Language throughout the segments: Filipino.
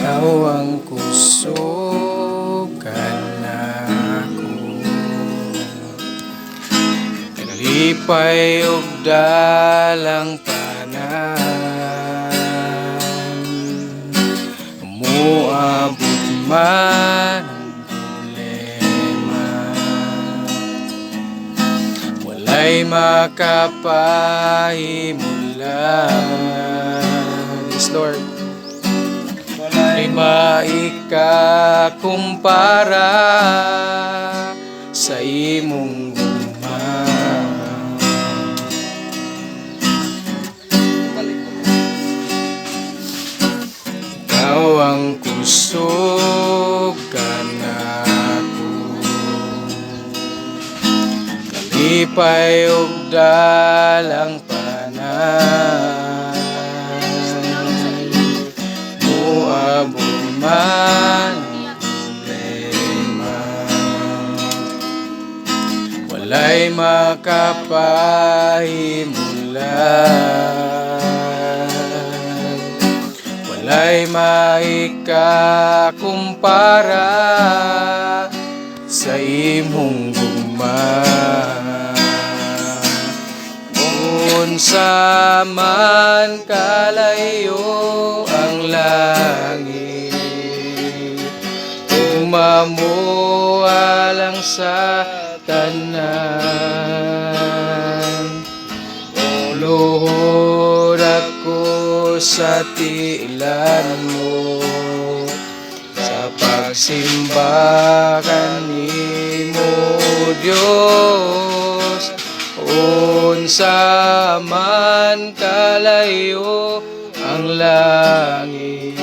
Ikaw ang kusog kanako, naglipay og dalang tanan, muabot man ang problema, walay makapahimulan. Yes, Lord. Walay maikakumpara sa imong gugma. Ikaw ang kusog kanako, kalipay og dalang panay, muabot man problema, walay makapahimulan, walay maikakumpara sa imong gugma. Unsa man kalayo ang langit, umamuha lang sa tanan, luhod ako sa tiilan mo, sa pagsimba kanimo Dios. Unsa man kalayo ang langit,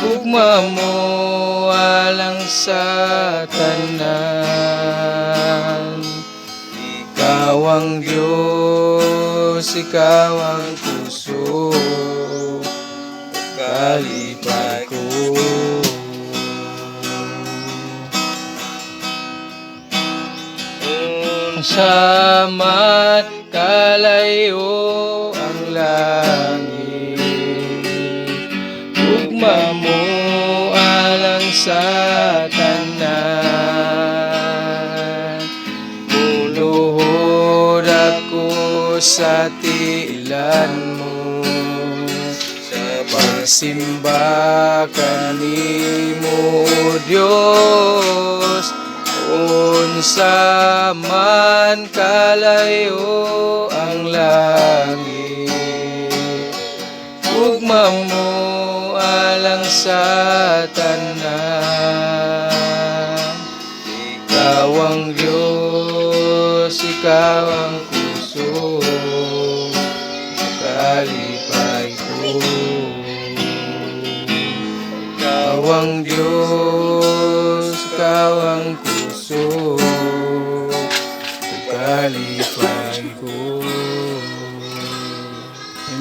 ugma mo alang sa tanan. Ikaw ang Diyos, ikaw ang puso, kalipay ko. Sa man kalayo ang langit, ugma mo alang sa tanan, muluhod ako sa tiilan mo, sa pagsimba kanimo Dios. Unsa man kalayo ang langit, ugma mo alang sa tanan. Ikaw ang Diyos, ikaw ang puso, kalipay ko. Ikaw ang Diyos, ikaw ang puso, kalipay.